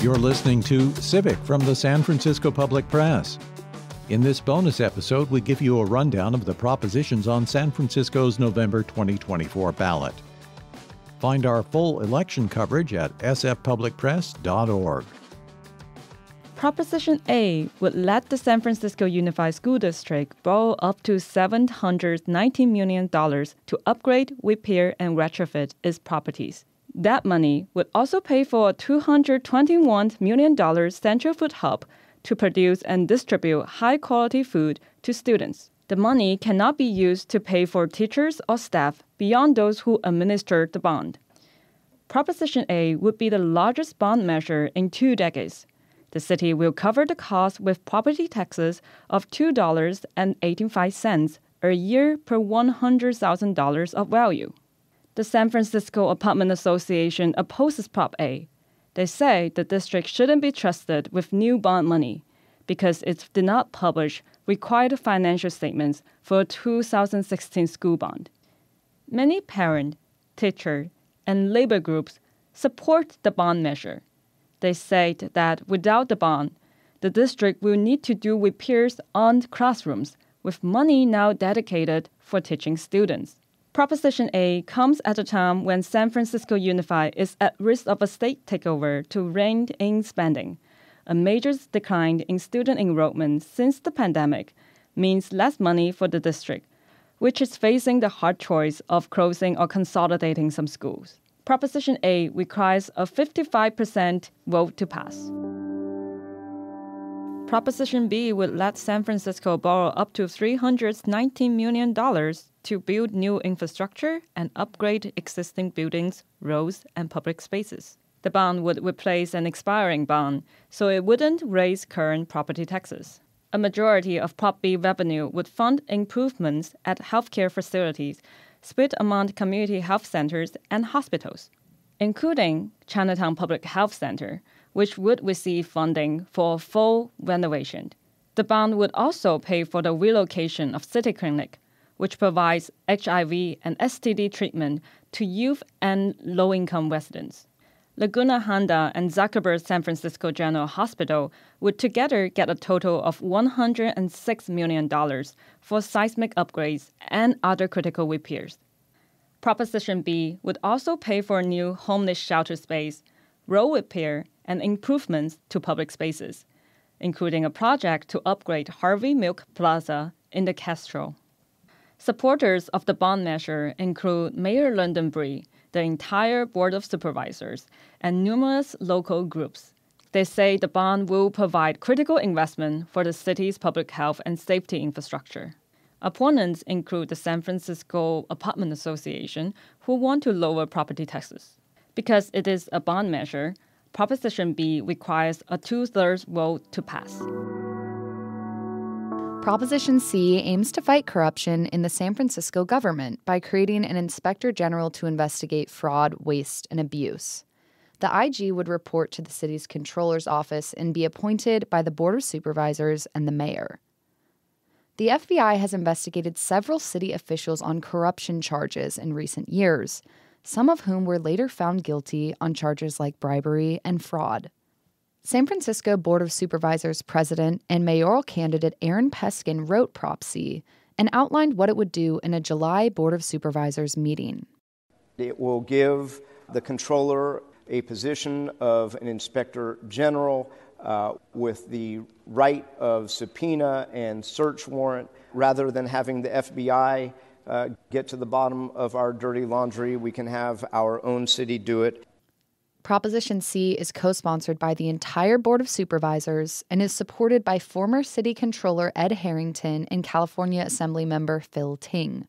You're listening to Civic from the San Francisco Public Press. In this bonus episode, we give you a rundown of the propositions on San Francisco's November 2024 ballot. Find our full election coverage at sfpublicpress.org. Proposition A would let the San Francisco Unified School District borrow up to $719 million to upgrade, repair, and retrofit its properties. That money would also pay for a $221 million central food hub to produce and distribute high-quality food to students. The money cannot be used to pay for teachers or staff beyond those who administer the bond. Proposition A would be the largest bond measure in 2 decades. The city will cover the cost with property taxes of $2.85 a year per $100,000 of value. The San Francisco Apartment Association opposes Prop A. They say the district shouldn't be trusted with new bond money because it did not publish required financial statements for a 2016 school bond. Many parent, teacher, and labor groups support the bond measure. They say that without the bond, the district will need to do repairs on classrooms with money now dedicated for teaching students. Proposition A comes at a time when San Francisco Unified is at risk of a state takeover to rein in spending. A major decline in student enrollment since the pandemic means less money for the district, which is facing the hard choice of closing or consolidating some schools. Proposition A requires a 55% vote to pass. Proposition B would let San Francisco borrow up to $319 million to build new infrastructure and upgrade existing buildings, roads, and public spaces. The bond would replace an expiring bond, so it wouldn't raise current property taxes. A majority of Prop B revenue would fund improvements at healthcare facilities split among community health centers and hospitals, including Chinatown Public Health Center, which would receive funding for full renovation. The bond would also pay for the relocation of City Clinic, which provides HIV and STD treatment to youth and low-income residents. Laguna Honda and Zuckerberg San Francisco General Hospital would together get a total of $106 million for seismic upgrades and other critical repairs. Proposition B would also pay for new homeless shelter space, road repair, and improvements to public spaces, including a project to upgrade Harvey Milk Plaza in the Castro. Supporters of the bond measure include Mayor London Bree, the entire Board of Supervisors, and numerous local groups. They say the bond will provide critical investment for the city's public health and safety infrastructure. Opponents include the San Francisco Apartment Association, who want to lower property taxes. Because it is a bond measure, Proposition B requires a 2/3 vote to pass. Proposition C aims to fight corruption in the San Francisco government by creating an inspector general to investigate fraud, waste, and abuse. The IG would report to the city's controller's office and be appointed by the Board of Supervisors and the mayor. The FBI has investigated several city officials on corruption charges in recent years, some of whom were later found guilty on charges like bribery and fraud. San Francisco Board of Supervisors president and mayoral candidate Aaron Peskin wrote Prop C and outlined what it would do in a July Board of Supervisors meeting. It will give the controller a position of an inspector general with the right of subpoena and search warrant. Rather than having the FBI get to the bottom of our dirty laundry, we can have our own city do it. Proposition C is co-sponsored by the entire Board of Supervisors and is supported by former City Controller Ed Harrington and California Assemblymember Phil Ting.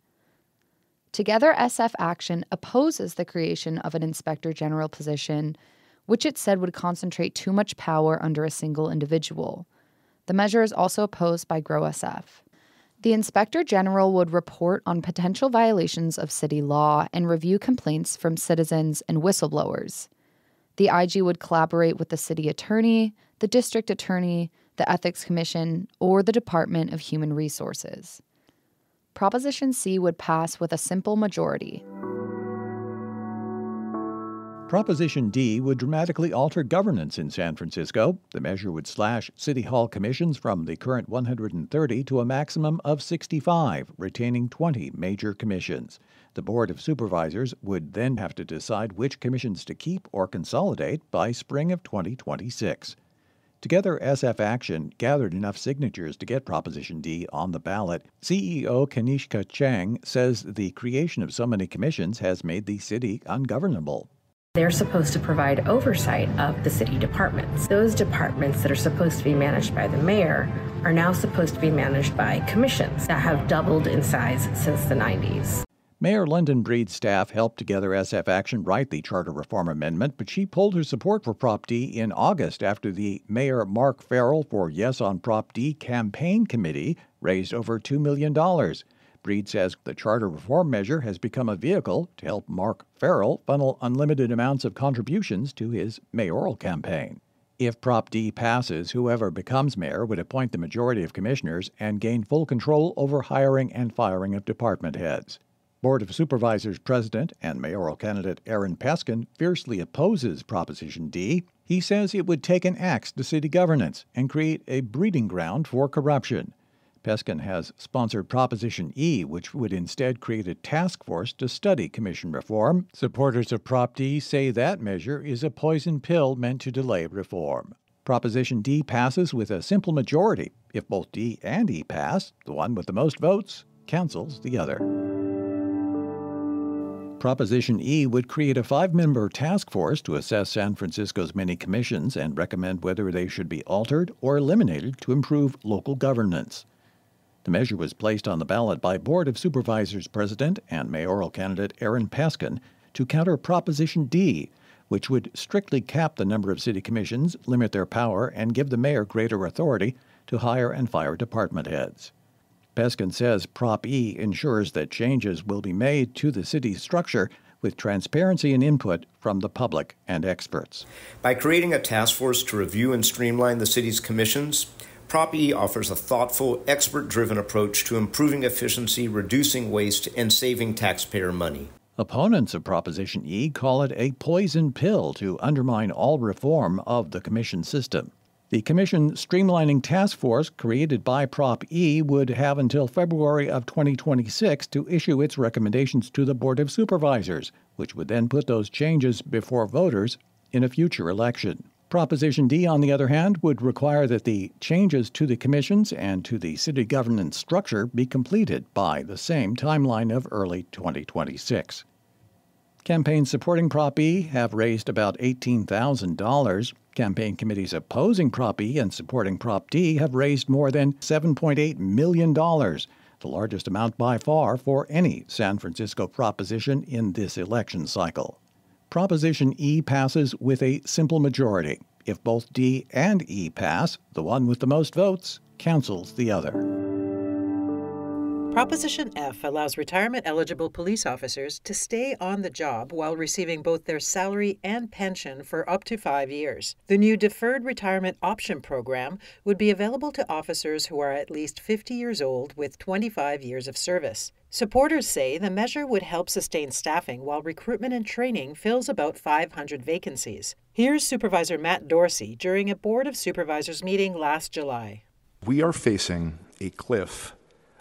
Together, SF Action opposes the creation of an Inspector General position, which it said would concentrate too much power under a single individual. The measure is also opposed by GrowSF. The Inspector General would report on potential violations of city law and review complaints from citizens and whistleblowers. The IG would collaborate with the city attorney, the district attorney, the Ethics Commission, or the Department of Human Resources. Proposition C would pass with a simple majority. Proposition D would dramatically alter governance in San Francisco. The measure would slash City Hall commissions from the current 130 to a maximum of 65, retaining 20 major commissions. The Board of Supervisors would then have to decide which commissions to keep or consolidate by spring of 2026. Together, SF Action gathered enough signatures to get Proposition D on the ballot. CEO Kanishka Chang says the creation of so many commissions has made the city ungovernable. They're supposed to provide oversight of the city departments. Those departments that are supposed to be managed by the mayor are now supposed to be managed by commissions that have doubled in size since the 90s. Mayor London Breed's staff helped Together SF Action write the charter reform amendment, but she pulled her support for Prop D in August after the Mayor Mark Farrell for Yes on Prop D campaign committee raised over $2 million. Breed says the charter reform measure has become a vehicle to help Mark Farrell funnel unlimited amounts of contributions to his mayoral campaign. If Prop D passes, whoever becomes mayor would appoint the majority of commissioners and gain full control over hiring and firing of department heads. Board of Supervisors President and mayoral candidate Aaron Peskin fiercely opposes Proposition D. He says it would take an axe to city governance and create a breeding ground for corruption. Peskin has sponsored Proposition E, which would instead create a task force to study commission reform. Supporters of Prop D say that measure is a poison pill meant to delay reform. Proposition D passes with a simple majority. If both D and E pass, the one with the most votes cancels the other. Proposition E would create a 5-member task force to assess San Francisco's many commissions and recommend whether they should be altered or eliminated to improve local governance. The measure was placed on the ballot by Board of Supervisors President and mayoral candidate Aaron Peskin to counter Proposition D, which would strictly cap the number of city commissions, limit their power, and give the mayor greater authority to hire and fire department heads. Peskin says Prop E ensures that changes will be made to the city's structure with transparency and input from the public and experts. By creating a task force to review and streamline the city's commissions, Prop E offers a thoughtful, expert-driven approach to improving efficiency, reducing waste, and saving taxpayer money. Opponents of Proposition E call it a poison pill to undermine all reform of the commission system. The commission streamlining task force created by Prop E would have until February of 2026 to issue its recommendations to the Board of Supervisors, which would then put those changes before voters in a future election. Proposition D, on the other hand, would require that the changes to the commissions and to the city governance structure be completed by the same timeline of early 2026. Campaigns supporting Prop E have raised about $18,000. Campaign committees opposing Prop E and supporting Prop D have raised more than $7.8 million, the largest amount by far for any San Francisco proposition in this election cycle. Proposition E passes with a simple majority. If both D and E pass, the one with the most votes cancels the other. Proposition F allows retirement-eligible police officers to stay on the job while receiving both their salary and pension for up to 5 years. The new Deferred Retirement Option Program would be available to officers who are at least 50 years old with 25 years of service. Supporters say the measure would help sustain staffing while recruitment and training fills about 500 vacancies. Here's Supervisor Matt Dorsey during a Board of Supervisors meeting last July. We are facing a cliff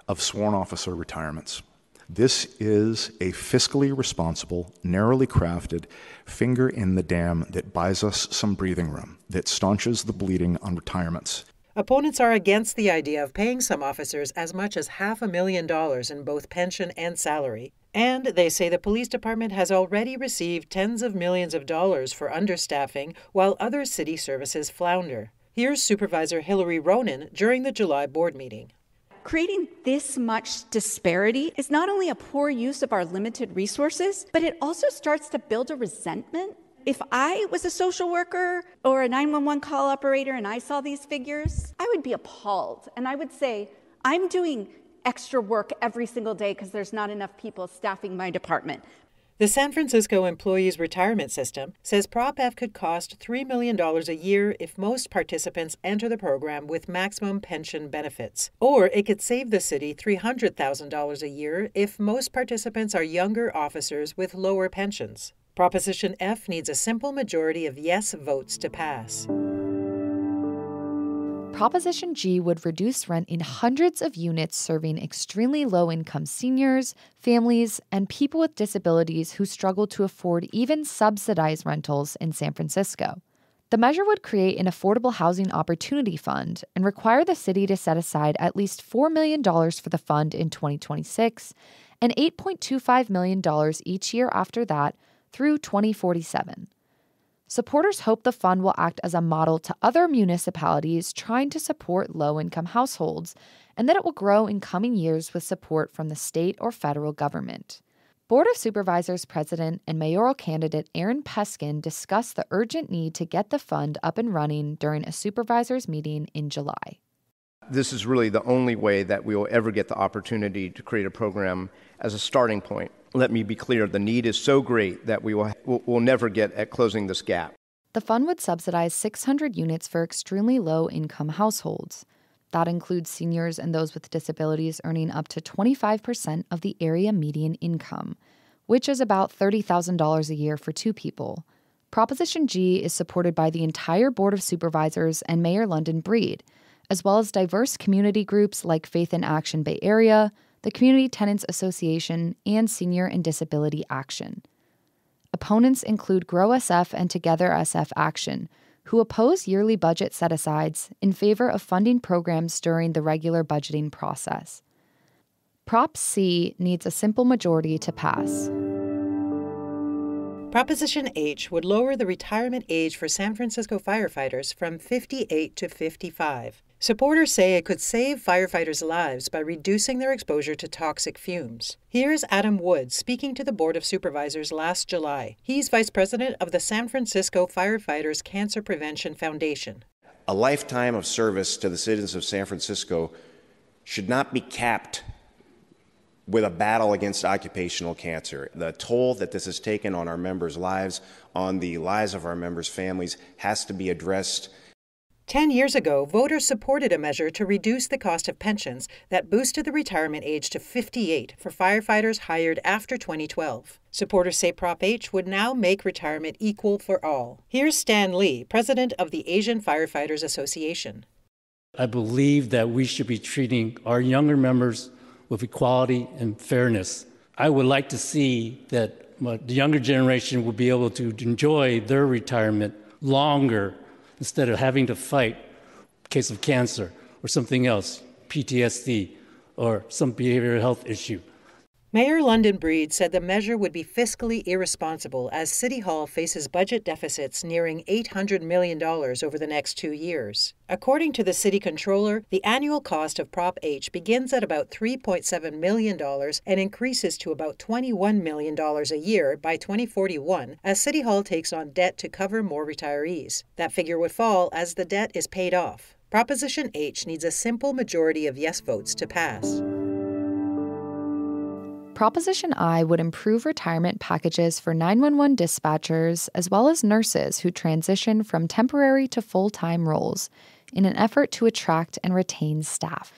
of sworn officer retirements. This is a fiscally responsible, narrowly crafted finger in the dam that buys us some breathing room, that staunches the bleeding on retirements. Opponents are against the idea of paying some officers as much as $500,000 in both pension and salary. And they say the police department has already received tens of millions of dollars for understaffing while other city services flounder. Here's Supervisor Hillary Ronan during the July board meeting. Creating this much disparity is not only a poor use of our limited resources, but it also starts to build a resentment. If I was a social worker or a 911 call operator and I saw these figures, I would be appalled. And I would say, I'm doing extra work every single day because there's not enough people staffing my department. The San Francisco Employees Retirement System says Prop F could cost $3 million a year if most participants enter the program with maximum pension benefits. Or it could save the city $300,000 a year if most participants are younger officers with lower pensions. Proposition F needs a simple majority of yes votes to pass. Proposition G would reduce rent in hundreds of units serving extremely low-income seniors, families, and people with disabilities who struggle to afford even subsidized rentals in San Francisco. The measure would create an affordable housing opportunity fund and require the city to set aside at least $4 million for the fund in 2026 and $8.25 million each year after that through 2047. Supporters hope the fund will act as a model to other municipalities trying to support low-income households, and that it will grow in coming years with support from the state or federal government. Board of Supervisors President and mayoral candidate Aaron Peskin discussed the urgent need to get the fund up and running during a supervisors meeting in July. This is really the only way that we will ever get the opportunity to create a program as a starting point. Let me be clear, the need is so great that we'll never get at closing this gap. The fund would subsidize 600 units for extremely low-income households. That includes seniors and those with disabilities earning up to 25% of the area median income, which is about $30,000 a year for two people. Proposition G is supported by the entire Board of Supervisors and Mayor London Breed, as well as diverse community groups like Faith in Action Bay Area, the Community Tenants Association, and Senior and Disability Action. Opponents include Grow SF and Together SF Action, who oppose yearly budget set-asides in favor of funding programs during the regular budgeting process. Prop C needs a simple majority to pass. Proposition H would lower the retirement age for San Francisco firefighters from 58 to 55. Supporters say it could save firefighters' lives by reducing their exposure to toxic fumes. Here's Adam Wood speaking to the Board of Supervisors last July. He's vice president of the San Francisco Firefighters Cancer Prevention Foundation. A lifetime of service to the citizens of San Francisco should not be capped with a battle against occupational cancer. The toll that this has taken on our members' lives, on the lives of our members' families, has to be addressed. 10 years ago, voters supported a measure to reduce the cost of pensions that boosted the retirement age to 58 for firefighters hired after 2012. Supporters say Prop H would now make retirement equal for all. Here's Stan Lee, president of the Asian Firefighters Association. I believe that we should be treating our younger members with equality and fairness. I would like to see that the younger generation will be able to enjoy their retirement longer instead of having to fight a case of cancer or something else, PTSD, or some behavioral health issue. Mayor London Breed said the measure would be fiscally irresponsible as City Hall faces budget deficits nearing $800 million over the next 2 years. According to the city controller, the annual cost of Prop H begins at about $3.7 million and increases to about $21 million a year by 2041 as City Hall takes on debt to cover more retirees. That figure would fall as the debt is paid off. Proposition H needs a simple majority of yes votes to pass. Proposition I would improve retirement packages for 911 dispatchers as well as nurses who transition from temporary to full-time roles in an effort to attract and retain staff.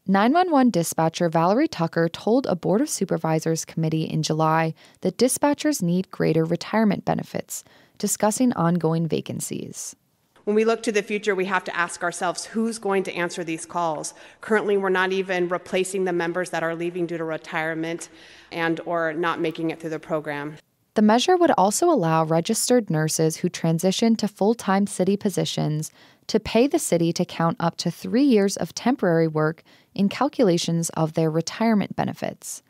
911 dispatcher Valerie Tucker told a Board of Supervisors committee in July that dispatchers need greater retirement benefits, discussing ongoing vacancies. When we look to the future, we have to ask ourselves who's going to answer these calls. Currently, we're not even replacing the members that are leaving due to retirement and or not making it through the program. The measure would also allow registered nurses who transition to full-time city positions to pay the city to count up to 3 years of temporary work in calculations of their retirement benefits.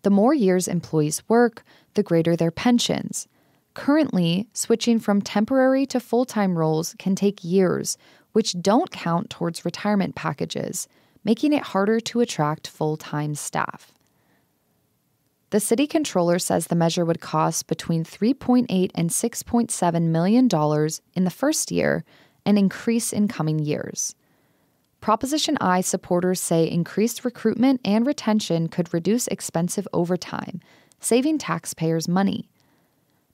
The more years employees work, the greater their pensions. Currently, switching from temporary to full-time roles can take years, which don't count towards retirement packages, making it harder to attract full-time staff. The city controller says the measure would cost between $3.8 and $6.7 million in the first year and increase in coming years. Proposition I supporters say increased recruitment and retention could reduce expensive overtime, saving taxpayers money.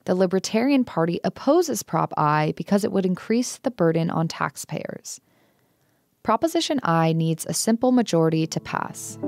The Libertarian Party opposes Prop I because it would increase the burden on taxpayers. Proposition I needs a simple majority to pass.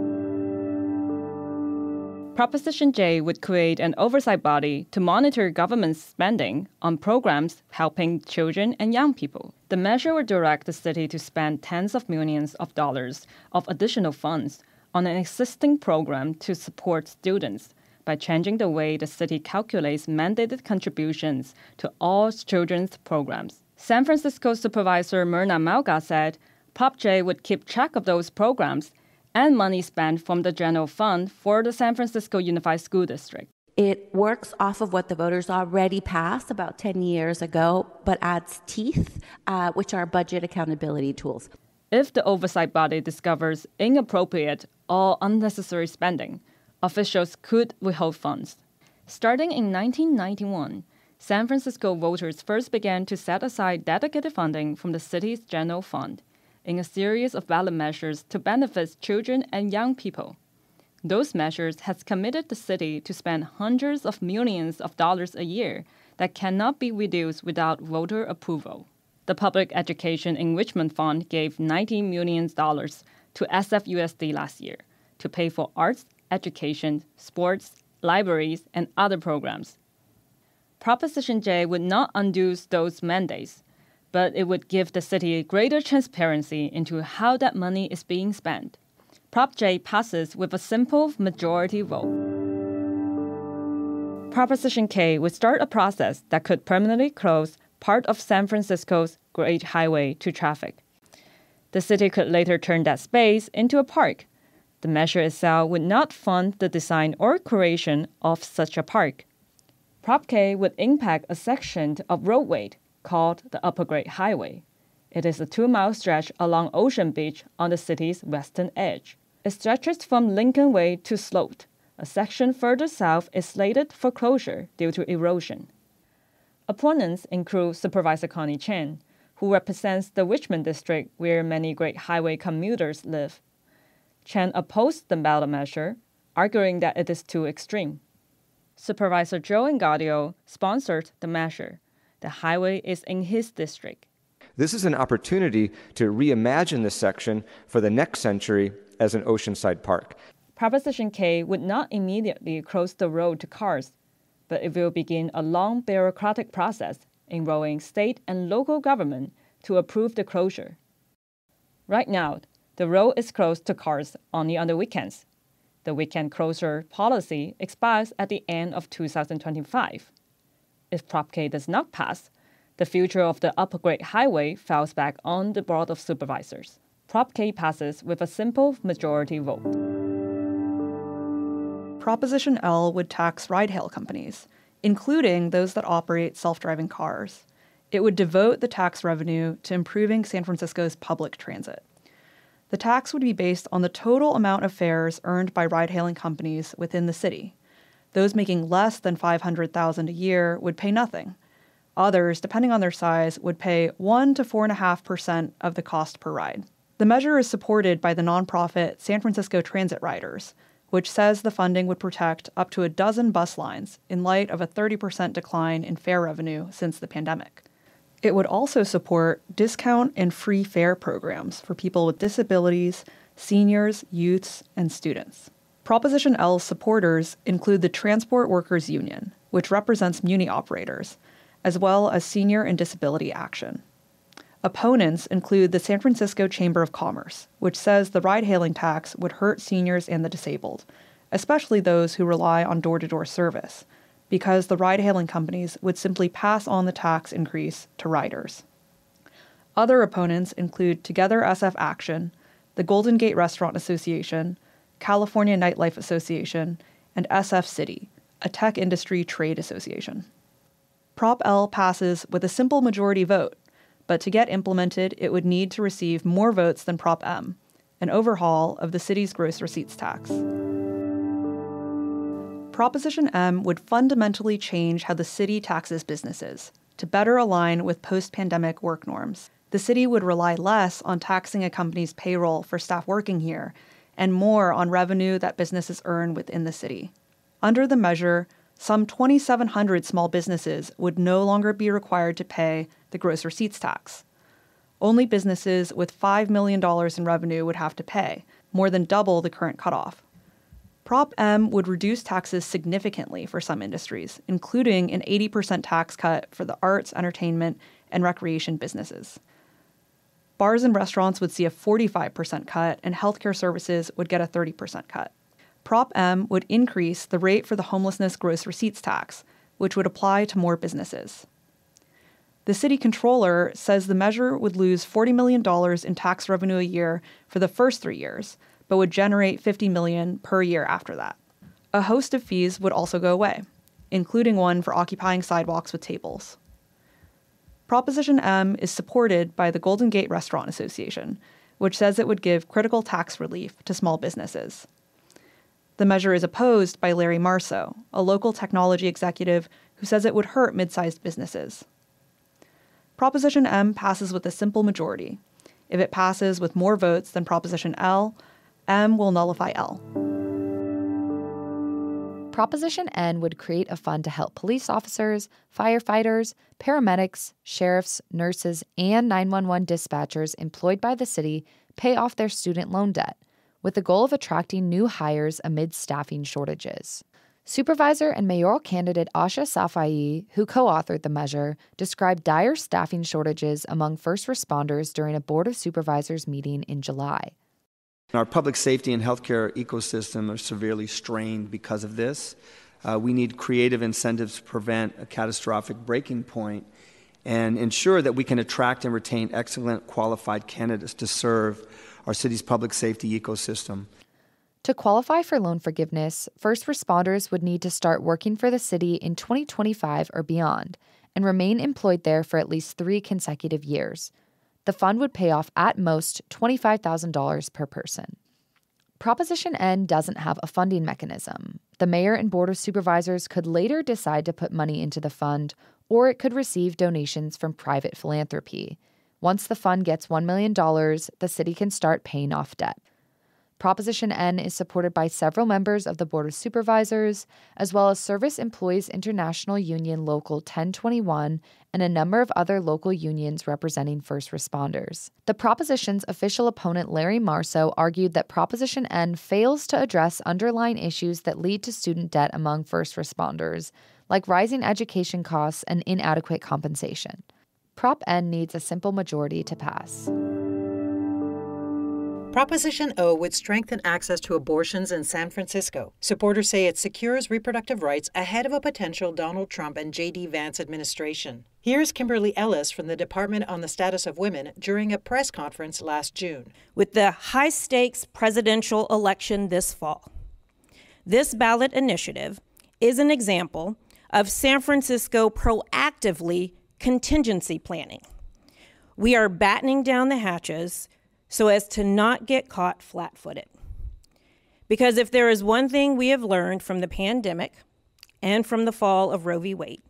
Proposition J would create an oversight body to monitor government spending on programs helping children and young people. The measure would direct the city to spend tens of millions of dollars of additional funds on an existing program to support students by changing the way the city calculates mandated contributions to all children's programs. San Francisco Supervisor Myrna Malga said Prop J would keep track of those programs and money spent from the general fund for the San Francisco Unified School District. It works off of what the voters already passed about 10 years ago, but adds teeth, which are budget accountability tools. If the oversight body discovers inappropriate or unnecessary spending, officials could withhold funds. Starting in 1991, San Francisco voters first began to set aside dedicated funding from the city's general fund in a series of ballot measures to benefit children and young people. Those measures has committed the city to spend hundreds of millions of dollars a year that cannot be reduced without voter approval. The Public Education Enrichment Fund gave $90 million to SFUSD last year to pay for arts, education, sports, libraries, and other programs. Proposition J would not undo those mandates, but it would give the city greater transparency into how that money is being spent. Prop J passes with a simple majority vote. Proposition K would start a process that could permanently close part of San Francisco's Great Highway to traffic. The city could later turn that space into a park. The measure itself would not fund the design or creation of such a park. Prop K would impact a section of roadway called the Upper Great Highway. It is a 2-mile stretch along Ocean Beach on the city's western edge. It stretches from Lincoln Way to Sloat. A section further south is slated for closure due to erosion. Opponents include Supervisor Connie Chen, who represents the Richmond district where many Great Highway commuters live. Chen opposed the ballot measure, arguing that it is too extreme. Supervisor Joe Engadio sponsored the measure. The highway is in his district. This is an opportunity to reimagine this section for the next century as an oceanside park. Proposition K would not immediately close the road to cars, but it will begin a long bureaucratic process enrolling state and local government to approve the closure. Right now, the road is closed to cars only on the weekends. The weekend closure policy expires at the end of 2025. If Prop K does not pass, the future of the Upper Great Highway falls back on the Board of Supervisors. Prop K passes with a simple majority vote. Proposition L would tax ride-hail companies, including those that operate self-driving cars. It would devote the tax revenue to improving San Francisco's public transit. The tax would be based on the total amount of fares earned by ride-hailing companies within the city. Those making less than $500,000 a year would pay nothing. Others, depending on their size, would pay 1 to 4.5% of the cost per ride. The measure is supported by the nonprofit San Francisco Transit Riders, which says the funding would protect up to a dozen bus lines in light of a 30% decline in fare revenue since the pandemic. It would also support discount and free fare programs for people with disabilities, seniors, youths, and students. Proposition L's supporters include the Transport Workers Union, which represents muni operators, as well as Senior and Disability Action. Opponents include the San Francisco Chamber of Commerce, which says the ride-hailing tax would hurt seniors and the disabled, especially those who rely on door-to-door service, because the ride-hailing companies would simply pass on the tax increase to riders. Other opponents include Together SF Action, the Golden Gate Restaurant Association, California Nightlife Association, and SF City, a tech industry trade association. Prop L passes with a simple majority vote, but to get implemented, it would need to receive more votes than Prop M, an overhaul of the city's gross receipts tax. Proposition M would fundamentally change how the city taxes businesses to better align with post-pandemic work norms. The city would rely less on taxing a company's payroll for staff working here and more on revenue that businesses earn within the city. Under the measure, some 2,700 small businesses would no longer be required to pay the gross receipts tax. Only businesses with $5 million in revenue would have to pay, more than double the current cutoff. Prop M would reduce taxes significantly for some industries, including an 80% tax cut for the arts, entertainment, and recreation businesses. Bars and restaurants would see a 45% cut, and healthcare services would get a 30% cut. Prop M would increase the rate for the homelessness gross receipts tax, which would apply to more businesses. The city controller says the measure would lose $40 million in tax revenue a year for the first 3 years, but would generate $50 million per year after that. A host of fees would also go away, including one for occupying sidewalks with tables. Proposition M is supported by the Golden Gate Restaurant Association, which says it would give critical tax relief to small businesses. The measure is opposed by Larry Marceau, a local technology executive who says it would hurt mid-sized businesses. Proposition M passes with a simple majority. If it passes with more votes than Proposition L, M will nullify L. Proposition N would create a fund to help police officers, firefighters, paramedics, sheriffs, nurses, and 911 dispatchers employed by the city pay off their student loan debt, with the goal of attracting new hires amid staffing shortages. Supervisor and mayoral candidate Asha Safai, who co-authored the measure, described dire staffing shortages among first responders during a Board of Supervisors meeting in July. Our public safety and healthcare ecosystem are severely strained because of this. We need creative incentives to prevent a catastrophic breaking point and ensure that we can attract and retain excellent qualified candidates to serve our city's public safety ecosystem. To qualify for loan forgiveness, first responders would need to start working for the city in 2025 or beyond and remain employed there for at least 3 consecutive years. The fund would pay off at most $25,000 per person. Proposition N doesn't have a funding mechanism. The mayor and board of supervisors could later decide to put money into the fund, or it could receive donations from private philanthropy. Once the fund gets $1 million, the city can start paying off debt. Proposition N is supported by several members of the Board of Supervisors, as well as Service Employees International Union Local 1021 and a number of other local unions representing first responders. The proposition's official opponent, Larry Marceau, argued that Proposition N fails to address underlying issues that lead to student debt among first responders, like rising education costs and inadequate compensation. Prop N needs a simple majority to pass. Proposition O would strengthen access to abortions in San Francisco. Supporters say it secures reproductive rights ahead of a potential Donald Trump and J.D. Vance administration. Here's Kimberly Ellis from the Department on the Status of Women during a press conference last June. With the high-stakes presidential election this fall, this ballot initiative is an example of San Francisco proactively contingency planning. We are battening down the hatches so as to not get caught flat-footed. Because if there is one thing we have learned from the pandemic and from the fall of Roe v. Wade,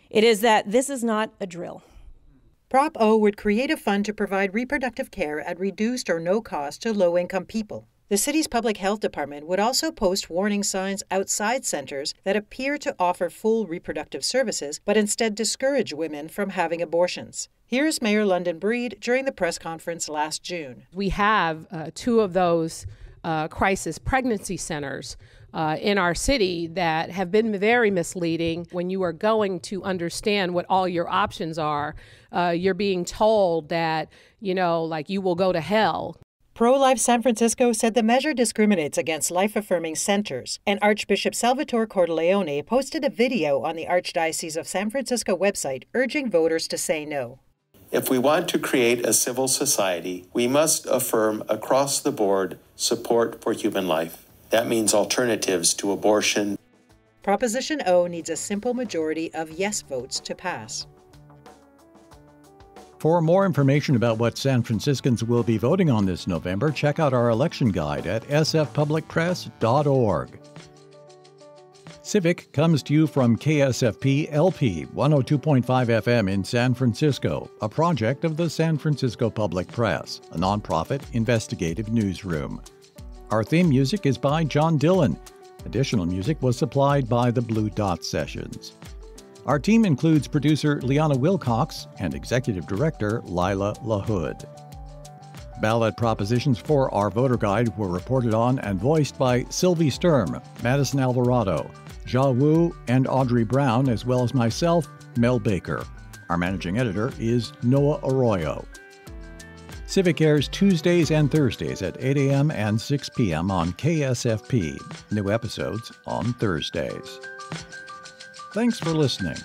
it is that this is not a drill. Prop O would create a fund to provide reproductive care at reduced or no cost to low-income people. The city's public health department would also post warning signs outside centers that appear to offer full reproductive services, but instead discourage women from having abortions. Here's Mayor London Breed during the press conference last June. We have 2 of those crisis pregnancy centers in our city that have been very misleading. When you are going to understand what all your options are, you're being told that, like you will go to hell. Pro-Life San Francisco said the measure discriminates against life-affirming centers, and Archbishop Salvatore Cordileone posted a video on the Archdiocese of San Francisco website urging voters to say no. If we want to create a civil society, we must affirm across the board support for human life. That means alternatives to abortion. Proposition O needs a simple majority of yes votes to pass. For more information about what San Franciscans will be voting on this November, check out our election guide at sfpublicpress.org. Civic comes to you from KSFP LP 102.5 FM in San Francisco, a project of the San Francisco Public Press, a nonprofit investigative newsroom. Our theme music is by John Dillon. Additional music was supplied by the Blue Dot Sessions. Our team includes producer Liana Wilcox and executive director Lila LaHood. Ballot propositions for our voter guide were reported on and voiced by Sylvie Sturm, Madison Alvarado, Jia Wu, and Audrey Brown, as well as myself, Mel Baker. Our managing editor is Noah Arroyo. Civic airs Tuesdays and Thursdays at 8 a.m. and 6 p.m. on KSFP. New episodes on Thursdays. Thanks for listening.